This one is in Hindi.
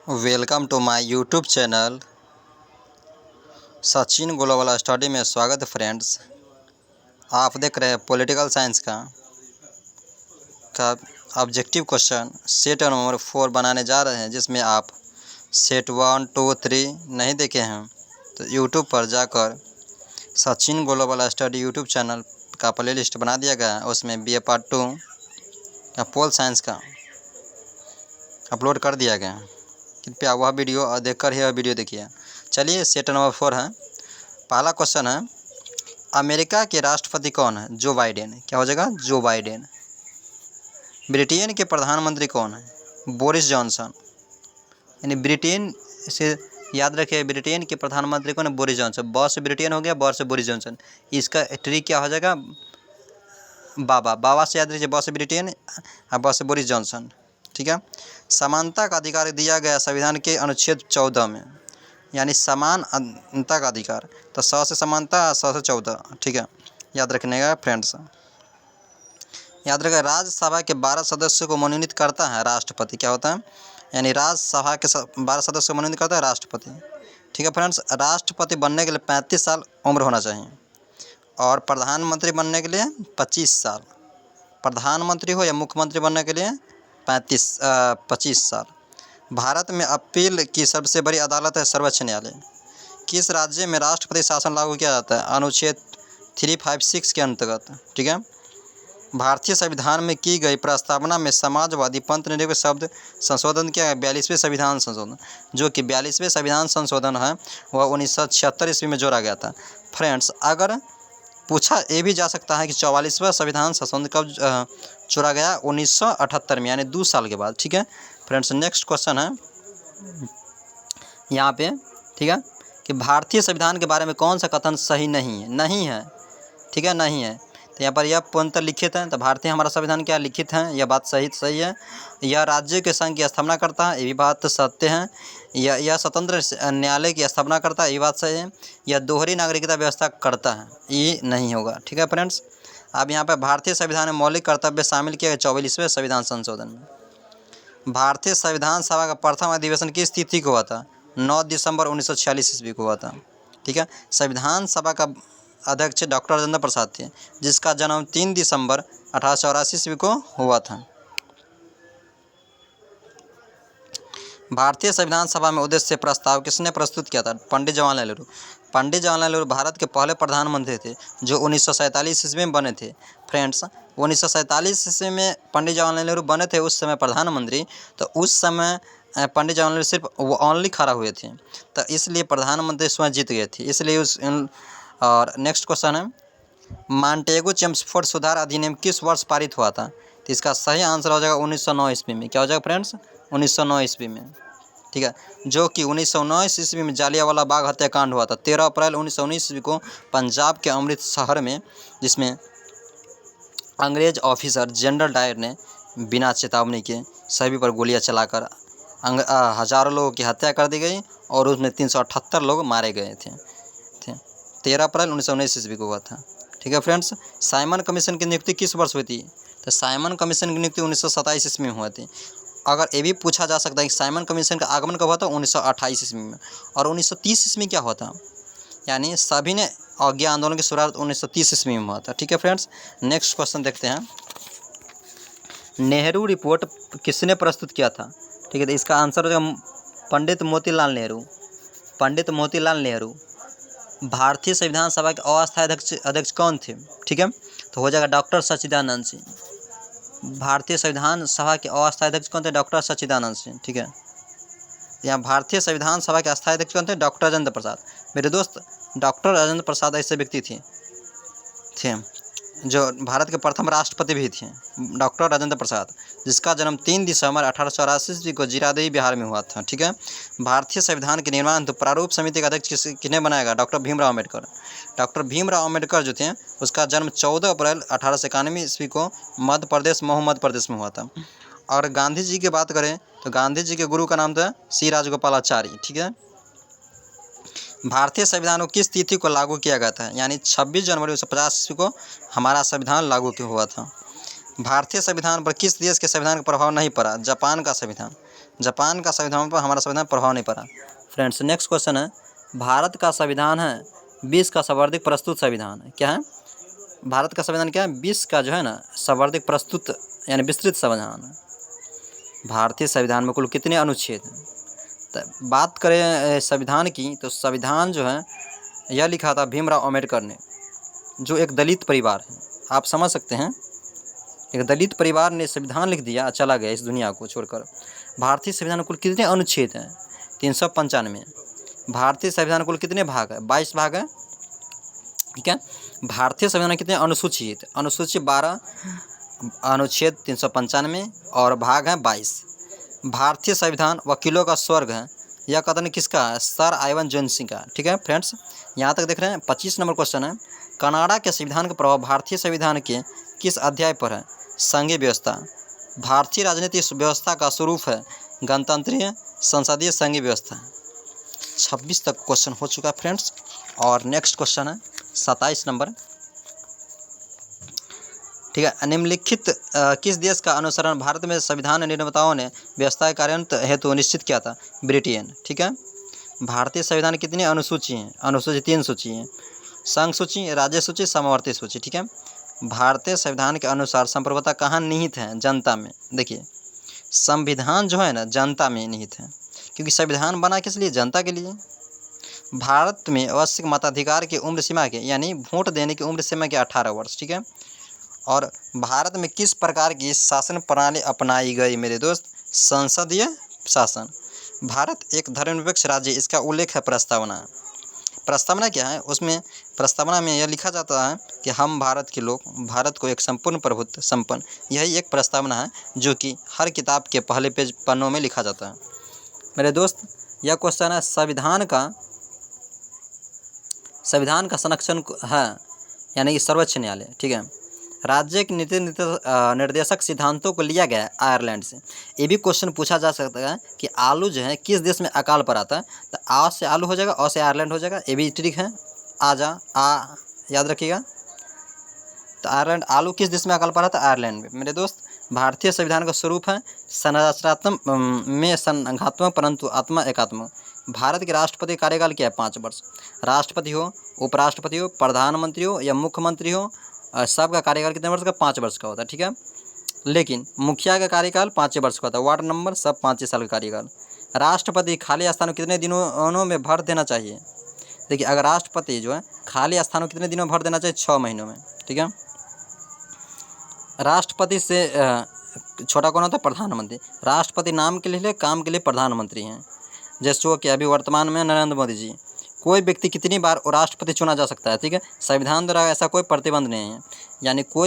Welcome to my YouTube channel Sachin global study में स्वागत है फ्रेंड्स। आप देख रहे हैं पॉलिटिकल साइंस का ऑब्जेक्टिव क्वेश्चन सेट नंबर 4 बनाने जा रहे हैं, जिसमें आप सेट 1, 2, 3 नहीं देखे हैं तो यूट्यूब पर जाकर Sachin global study YouTube channel का प्लेलिस्ट बना दिया गया है। उसमें BA पार्ट 2 का पोल साइंस का अपलोड कर दिया गया है। कृपया वह वीडियो देखकर ही वह वीडियो देखिए। चलिए सेट नंबर 4 है। पहला क्वेश्चन है, अमेरिका के राष्ट्रपति कौन है? Joe Biden. क्या हो जाएगा? Joe Biden. ब्रिटेन के प्रधानमंत्री कौन है? Boris Johnson. यानी ब्रिटेन से याद रखिए, ब्रिटेन के प्रधानमंत्री कौन है? Boris Johnson. ब से ब्रिटेन हो गया, ब से बोरिस जॉनसन। इसका ट्रिक क्या हो जाएगा? बाबा से याद रखिए, ब से ब्रिटेन और ब से बोरिस जॉनसन। ठीक है। समानता का अधिकार दिया गया संविधान के अनुच्छेद 14 में, यानी समानता का अधिकार। तो 100 से समानता, 100 से 14। ठीक है, याद रखने का फ्रेंड्स। याद रखें, राज्यसभा के 12 सदस्यों को मनोनीत करता है राष्ट्रपति। क्या होता है? यानी राज्यसभा के 12 सदस्यों को मनोनीत करता है राष्ट्रपति। ठीक है फ्रेंड्स। राष्ट्रपति बनने के लिए 35 साल उम्र होना चाहिए और प्रधानमंत्री बनने के लिए 25 साल। प्रधानमंत्री हो या मुख्यमंत्री बनने के लिए 25 साल। भारत में अपील की सबसे बड़ी अदालत है सर्वोच्च न्यायालय। किस राज्य में राष्ट्रपति शासन लागू किया जाता है? अनुच्छेद 356 के अंतर्गत। ठीक है। भारतीय संविधान में की गई प्रस्तावना में समाजवादी पंथ निरपेक्ष शब्द संशोधन किया गया। 42वें संविधान संशोधन, जो कि 42वें संविधान संशोधन है, वह 1976 ईस्वी में जोड़ा गया था। फ्रेंड्स, अगर पूछा ये भी जा सकता है कि 44वां संविधान संशोधन कब जोड़ा गया? 1978 में, यानी 2 साल के बाद। ठीक है फ्रेंड्स। नेक्स्ट क्वेश्चन है यहाँ पे, ठीक है, कि भारतीय संविधान के बारे में कौन सा कथन सही नहीं है? नहीं है। ठीक है, नहीं है। तो यहाँ पर यह पूर्णतः लिखित है। तो भारतीय हमारा संविधान क्या लिखित है? यह बात सही है। यह राज्य के संघ की स्थापना करता है, ये भी बात सत्य है। यह स्वतंत्र न्यायालय की स्थापना करता है, ये बात सही है। यह दोहरी नागरिकता व्यवस्था करता है, ये नहीं होगा। ठीक है फ्रेंड्स। अब यहाँ पर भारतीय संविधान में मौलिक कर्तव्य शामिल किया गया 44वें संविधान संशोधन में। भारतीय संविधान सभा का प्रथम अधिवेशन किस तिथि को हुआ था? 9 दिसंबर 1946 ईस्वी को हुआ था। ठीक है। संविधान सभा का अध्यक्ष डॉक्टर राजेंद्र प्रसाद थे, जिसका जन्म 3 दिसंबर 1884 ईस्वी को हुआ था। भारतीय संविधान सभा में उद्देश्य प्रस्ताव किसने प्रस्तुत किया था? पंडित जवाहरलाल नेहरू। पंडित जवाहरलाल नेहरू भारत के पहले प्रधानमंत्री थे, जो 1947 ईस्वी में बने थे। फ्रेंड्स, 1947 ईस्वी में पंडित जवाहरलाल नेहरू बने थे, उस समय प्रधानमंत्री। तो उस समय पंडित जवाहरलाल नेहरू सिर्फ वो ओनली खड़ा हुए थे, तो इसलिए प्रधानमंत्री स्वयं जीत गए थे, इसलिए और नेक्स्ट क्वेश्चन है, मॉन्टेगो चेम्सफोर्ड सुधार अधिनियम किस वर्ष पारित हुआ था? तो इसका सही आंसर हो जाएगा 1909 ईस्वी में। क्या हो जाएगा फ्रेंड्स? 1909 ईस्वी में। ठीक है, जो कि 1919 ईस्वी में जालियांवाला बाग हत्याकांड हुआ था। 13 अप्रैल 1919 ईस्वी को पंजाब के अमृतसर में, जिसमें अंग्रेज ऑफिसर जनरल डायर ने बिना चेतावनी के सभी पर गोलियां चलाकर हज़ारों लोगों की हत्या कर दी गई और उसमें 378 लोग मारे गए थे। 13 अप्रैल 1919 ईस्वी को हुआ था। ठीक है फ्रेंड्स। साइमन कमीशन की नियुक्ति किस वर्ष हुई थी? तो साइमन कमीशन की नियुक्ति 1927 ईस्वी में हुई थी। अगर ये भी पूछा जा सकता है कि साइमन कमीशन का आगमन कब हुआ था? 1928 ईस्वी में। और 1930 ईस्वी में क्या हुआ था? यानी सभी ने अज्ञा आंदोलन की शुरुआत 1930 ईस्वी में हुआ था। ठीक है फ्रेंड्स। नेक्स्ट क्वेश्चन देखते हैं, नेहरू रिपोर्ट किसने प्रस्तुत किया था? ठीक है, तो इसका आंसर हो जाएगा पंडित मोतीलाल नेहरू। पंडित मोतीलाल नेहरू। भारतीय संविधान सभा के अस्थायी अध्यक्ष कौन थे? ठीक है, तो हो जाएगा डॉक्टर सच्चिदानंद सिंह। भारतीय संविधान सभा के अस्थायी अध्यक्ष कौन थे? डॉक्टर सच्चिदानंद सिंह। ठीक है, यहाँ भारतीय संविधान सभा के अस्थायी अध्यक्ष कौन थे? डॉक्टर राजेंद्र प्रसाद। मेरे दोस्त, डॉक्टर राजेंद्र प्रसाद ऐसे व्यक्ति थे जो भारत के प्रथम राष्ट्रपति भी थे, डॉक्टर राजेंद्र प्रसाद, जिसका जन्म 3 दिसंबर 1884 ईस्वी को जीरादेई बिहार में हुआ था। ठीक है। भारतीय संविधान के निर्माण तो प्रारूप समिति का अध्यक्ष किन्हें बनाया गया? डॉक्टर भीमराव अम्बेडकर। डॉक्टर भीमराव अम्बेडकर जो थे, उसका जन्म 14 अप्रैल 1891 ईस्वी को मध्य प्रदेश में हुआ था। और गांधी जी की बात करें तो गांधी जी के गुरु का नाम था सी राजगोपालाचारी। ठीक है। भारतीय संविधान को किस तिथि को लागू किया गया था? यानी 26 जनवरी 1950 ईस्वी को हमारा संविधान लागू हुआ था। भारतीय संविधान पर किस देश के संविधान का प्रभाव नहीं पड़ा? जापान का संविधान। जापान का संविधान पर हमारा संविधान प्रभाव नहीं पड़ा। फ्रेंड्स नेक्स्ट क्वेश्चन है, भारत का संविधान है विश्व का सर्वाधिक प्रस्तुत संविधान है। क्या है? भारत का संविधान क्या है? विश्व का जो है ना सर्वाधिक प्रस्तुत यानी विस्तृत संविधान है। भारतीय संविधान में कुल कितने अनुच्छेद हैं? तो बात करें संविधान की, तो संविधान जो है यह लिखा था भीमराव अम्बेडकर ने, जो एक दलित परिवार है। आप समझ सकते हैं, एक दलित परिवार ने संविधान लिख दिया, चला गया इस दुनिया को छोड़कर। भारतीय संविधान में कुल कितने अनुच्छेद हैं? 395। भारतीय संविधान में कुल कितने भाग है? 22 भाग है। ठीक है। भारतीय संविधान में कितने अनुसूची है? अनुसूची 12, अनुच्छेद 395 और भाग है 22। भारतीय संविधान वकीलों का स्वर्ग है, यह कथन किसका है? सर आइवन जोन्स का। ठीक है फ्रेंड्स, यहाँ तक देख रहे हैं। 25 नंबर क्वेश्चन है, कनाडा के संविधान का प्रभाव भारतीय संविधान के किस अध्याय पर है? संघीय व्यवस्था। भारतीय राजनीतिक व्यवस्था का स्वरूप है गणतंत्रीय, संसदीय, संघीय व्यवस्था। 26 तक क्वेश्चन हो चुका है फ्रेंड्स। और नेक्स्ट क्वेश्चन है 27 नंबर। ठीक है, निम्नलिखित किस देश का अनुसरण भारत में संविधान निर्माताओं ने व्यवस्था के कार्यान्वयन हेतु निश्चित किया था? ब्रिटेन। ठीक है। भारतीय संविधान कितनी अनुसूची हैं? अनुसूची 3 सूची हैं, संघ सूची, राज्य सूची, समवर्ती सूची। ठीक है। भारतीय संविधान के अनुसार संप्रभुता कहाँ निहित है? जनता में। देखिए, संविधान जो है ना जनता में निहित है, क्योंकि संविधान बना किस लिए? जनता के लिए। भारत में आवश्यक मताधिकार की उम्र सीमा के यानी वोट देने की उम्र सीमा के 18 वर्ष। ठीक है। और भारत में किस प्रकार की शासन प्रणाली अपनाई गई मेरे दोस्त? संसदीय शासन। भारत एक धर्मनिरपेक्ष राज्य, इसका उल्लेख है प्रस्तावना। प्रस्तावना क्या है? उसमें प्रस्तावना में यह लिखा जाता है कि हम भारत के लोग भारत को एक संपूर्ण प्रभुत्व संपन्न, यही एक प्रस्तावना है जो कि हर किताब के पहले पेज पन्नों में लिखा जाता है मेरे दोस्त। यह क्वेश्चन है संविधान का संरक्षण है यानी कि सर्वोच्च न्यायालय। ठीक है। राज्य के नीति निर्देशक सिद्धांतों को लिया गया है आयरलैंड से। ये भी क्वेश्चन पूछा जा सकता है कि आलू जो है किस देश में अकाल पर आता है? तो आ से आलू हो जाएगा, और से आयरलैंड हो जाएगा। ये भी ट्रिक है, आ याद रखिएगा। तो आयरलैंड, आलू किस देश में अकाल पर आता है? आयरलैंड में मेरे दोस्त। भारतीय संविधान का स्वरूप है संरचनात्मक में संघात्मक परंतु आत्मा एकात्मक। भारत के राष्ट्रपति कार्यकाल क्या है? 5 वर्ष। राष्ट्रपति हो, उपराष्ट्रपति हो, प्रधानमंत्री हो या मुख्यमंत्री हो, सबका कार्यकाल कितने वर्ष का? 5 वर्ष का होता है। ठीक है। लेकिन मुखिया का कार्यकाल 5 वर्ष का होता है। वार्ड नंबर सब 5 साल का कार्यकाल। राष्ट्रपति खाली स्थान को कितने दिनों में भर देना चाहिए? देखिए, अगर राष्ट्रपति जो है खाली स्थान को कितने दिनों में भर देना चाहिए? 6 महीनों में। ठीक है। राष्ट्रपति से छोटा कौन होता है? प्रधानमंत्री। राष्ट्रपति नाम के लिए, काम के लिए प्रधानमंत्री हैं। जैसे कि अभी वर्तमान में नरेंद्र मोदी जी। कोई व्यक्ति कितनी बार राष्ट्रपति चुना जा सकता है? ठीक है। संविधान द्वारा ऐसा कोई प्रतिबंध नहीं है, यानी कोई